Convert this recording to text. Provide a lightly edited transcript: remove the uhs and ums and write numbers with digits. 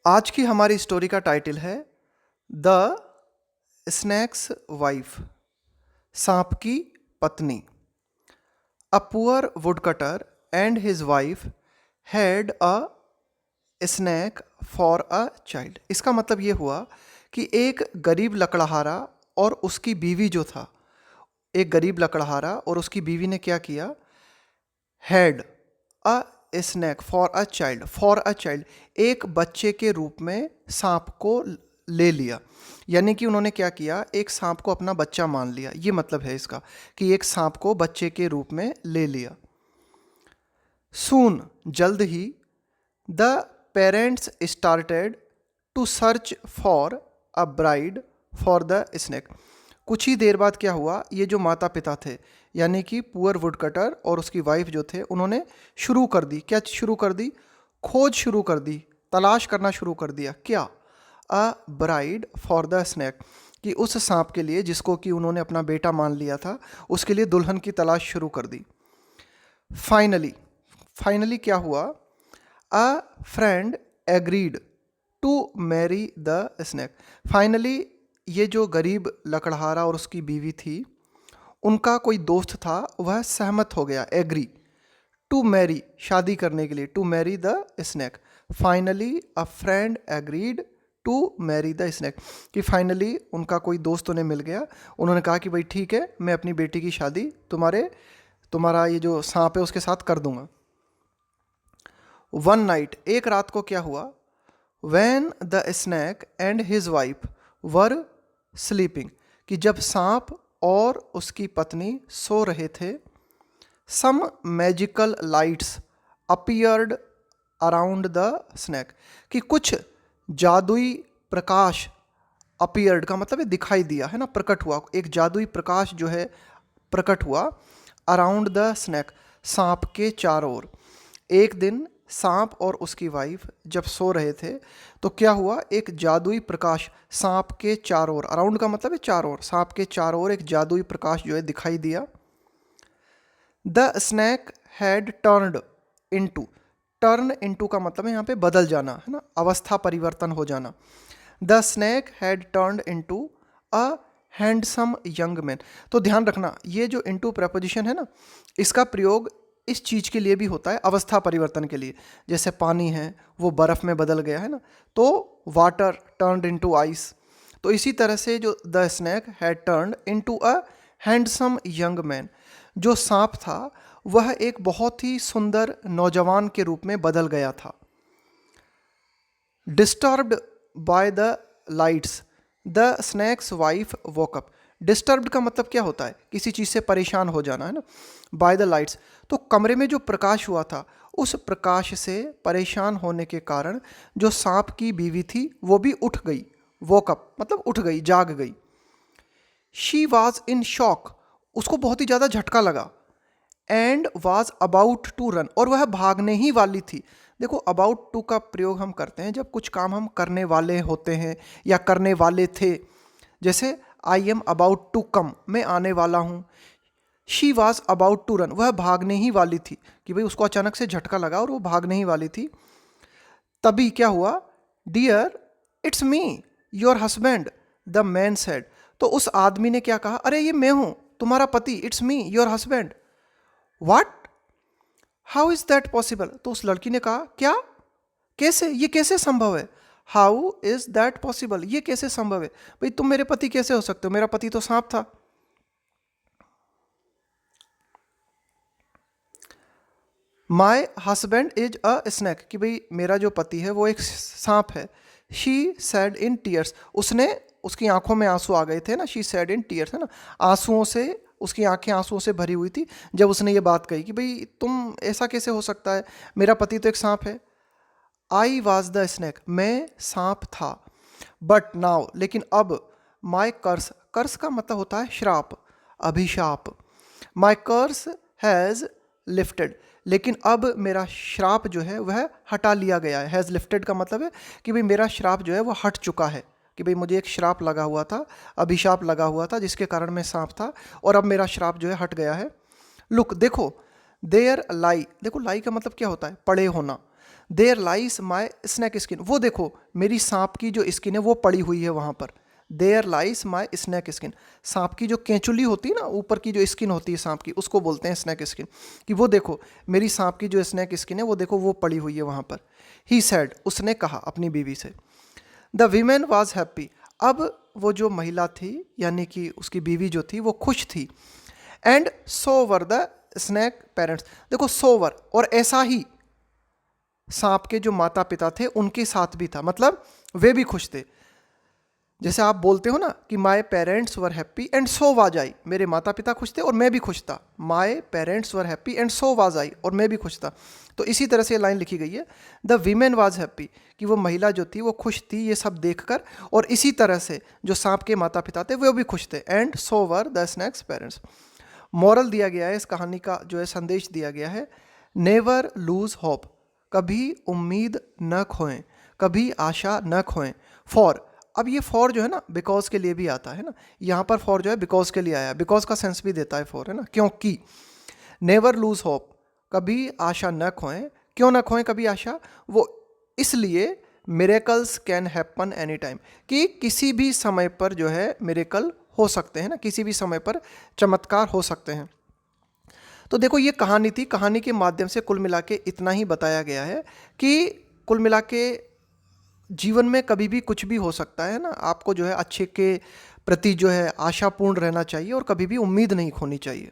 आज की हमारी स्टोरी का टाइटल है द स्नैक्स वाइफ, सांप की पत्नी। A poor woodcutter and his wife had a snake for a child. इसका मतलब ये हुआ कि एक गरीब लकड़हारा और उसकी बीवी जो था, एक गरीब लकड़हारा और उसकी बीवी ने क्या किया, had a snake for a child, एक बच्चे के रूप में सांप को ले लिया। यानी कि उन्होंने क्या किया, एक सांप को अपना बच्चा मान लिया। ये मतलब है इसका कि एक सांप को बच्चे के रूप में ले लिया। सून, जल्द ही, the parents started to search for a bride for the snake. कुछ ही देर बाद क्या हुआ, ये जो माता पिता थे यानी कि पुअर वुडकटर और उसकी वाइफ जो थे, उन्होंने शुरू कर दी, क्या शुरू कर दी, खोज शुरू कर दी, तलाश करना शुरू कर दिया। क्या, अ ब्राइड फॉर द स्नैक, कि उस सांप के लिए जिसको कि उन्होंने अपना बेटा मान लिया था, उसके लिए दुल्हन की तलाश शुरू कर दी। फाइनली, फाइनली क्या हुआ, a friend agreed to marry the snake. Finally ये जो गरीब लकड़हारा और उसकी बीवी थी, उनका कोई दोस्त था, वह सहमत हो गया, एग्री, टू मैरी, शादी करने के लिए, to marry the snake. Finally a friend agreed to marry the snake, कि फाइनली उनका कोई दोस्त उन्हें मिल गया। उन्होंने कहा कि भाई ठीक है, मैं अपनी बेटी की शादी तुम्हारा ये जो सांप है उसके साथ कर दूंगा। वन नाइट, एक रात को क्या हुआ, when the snake and his wife were sleeping, कि जब सांप और उसकी पत्नी सो रहे थे, some magical lights appeared around the snake, कि कुछ जादुई प्रकाश, अपीयर्ड का मतलब है दिखाई दिया, है ना, प्रकट हुआ, एक जादुई प्रकाश जो है प्रकट हुआ, अराउंड द स्नैक, सांप के चारों ओर। एक दिन सांप और उसकी वाइफ जब सो रहे थे तो क्या हुआ, एक जादुई प्रकाश सांप के चारों ओर, अराउंड का मतलब है चारों ओर, सांप के चारों ओर एक जादुई प्रकाश जो है दिखाई दिया। The snake had turned into, turn into का मतलब है यहाँ पे बदल जाना, है ना, अवस्था परिवर्तन हो जाना। The snake had turned into a handsome young man. तो ध्यान रखना, ये जो इनटू प्रपोजिशन है ना, इसका प्रयोग इस चीज़ के लिए भी होता है, अवस्था परिवर्तन के लिए। जैसे पानी है वो बर्फ़ में बदल गया, है ना, तो वाटर टर्नड इनटू आइस। तो इसी तरह से जो the snake had turned into a handsome young man, जो सांप था वह एक बहुत ही सुंदर नौजवान के रूप में बदल गया था। Disturbed by the lights the snacks wife woke up. Disturbed का मतलब क्या होता है, किसी चीज़ से परेशान हो जाना, है ना, बाय द लाइट्स। तो कमरे में जो प्रकाश हुआ था, उस प्रकाश से परेशान होने के कारण जो सांप की बीवी थी वो भी उठ गई, वोकअप मतलब उठ गई, जाग गई। शी वॉज इन शॉक, उसको बहुत ही ज़्यादा झटका लगा। And was about to run, और वह भागने ही वाली थी। देखो, अबाउट टू का प्रयोग हम करते हैं जब कुछ काम हम करने वाले होते हैं या करने वाले थे। जैसे I am about to come, मैं आने वाला हूँ। She was about to run, वह भागने ही वाली थी, कि भाई उसको अचानक से झटका लगा और वो भागने ही वाली थी। तभी क्या हुआ, dear it's me your husband the man said. तो उस आदमी ने क्या कहा, अरे ये मैं हूँ तुम्हारा पति, it's me your husband. What, how is that possible. तो उस लड़की ने कहा, क्या, कैसे, ये कैसे संभव है, हाउ इज दैट पॉसिबल, ये कैसे संभव है, भाई तुम मेरे पति कैसे हो सकते हो, मेरा पति तो सांप था। My husband is a snake, कि भाई मेरा जो पति है वो एक सांप है। शी सैड इन टीयर्स, उसने, उसकी आंखों में आंसू आ गए थे ना, शी सैड इन टीयर्स, है ना, आंसुओं से, उसकी आंखें आंसुओं से भरी हुई थी जब उसने ये बात कही कि भाई तुम, ऐसा कैसे हो सकता है, मेरा पति तो एक सांप है। आई वॉज द स्नैक, मैं सांप था। बट नाउ, लेकिन अब, माई कर्स, कर्स का मतलब होता है श्राप, अभिशाप। माई कर्स हैज़ लिफ्टेड, लेकिन अब मेरा श्राप जो है वह हटा लिया गया है। हैज़ लिफ्टेड का मतलब है कि भाई मेरा श्राप जो है वह हट चुका है, कि भाई मुझे एक श्राप लगा हुआ था, अभिशाप लगा हुआ था जिसके कारण मैं सांप था, और अब मेरा श्राप जो है हट गया है। लुक, देखो, देयर लाई, देखो लाई का मतलब क्या होता है, पड़े होना। There lies my snake skin, वो देखो मेरी सांप की जो स्किन है वो पड़ी हुई है वहाँ पर। There lies my snake skin, सांप की जो केंचुली होती है ना, ऊपर की जो स्किन होती है सांप की, उसको बोलते हैं स्नैक स्किन। कि वो देखो मेरी सांप की जो स्नैक स्किन है वो देखो वो पड़ी हुई है वहाँ पर। ही सैड, उसने कहा अपनी बीवी से। द वीमेन वॉज हैप्पी, अब वो जो महिला थी यानी कि उसकी बीवी जो थी वो खुश थी। And so were the snake parents, देखो सो वर, और ऐसा ही सांप के जो माता पिता थे उनके साथ भी था, मतलब वे भी खुश थे। जैसे आप बोलते हो ना कि my parents were happy and so was I, मेरे माता पिता खुश थे और मैं भी खुश था। My parents were happy and so was I, और मैं भी खुश था। तो इसी तरह से ये लाइन लिखी गई है, द वीमेन वाज हैप्पी, कि वो महिला जो थी वो खुश थी ये सब देखकर, और इसी तरह से जो सांप के माता पिता थे वो भी खुश थे। And so were the snacks parents. Moral दिया गया है इस कहानी का, जो है संदेश दिया गया है, नेवर लूज होप, कभी उम्मीद न खोएं, कभी आशा न खोएं। फॉर, अब ये फॉर जो है ना बिकॉज के लिए भी आता है ना, यहाँ पर फॉर जो है बिकॉज के लिए आया, बिकॉज का सेंस भी देता है फॉर, है ना, क्योंकि। नेवर लूज होप, कभी आशा न खोएं, क्यों न खोएं कभी आशा, वो इसलिए miracles can happen any time, कि किसी भी समय पर जो है मिरेकल हो सकते हैं ना, किसी भी समय पर चमत्कार हो सकते हैं। तो देखो ये कहानी थी, कहानी के माध्यम से कुल मिला के इतना ही बताया गया है कि कुल मिला के जीवन में कभी भी कुछ भी हो सकता है ना, आपको जो है अच्छे के प्रति जो है आशापूर्ण रहना चाहिए और कभी भी उम्मीद नहीं खोनी चाहिए।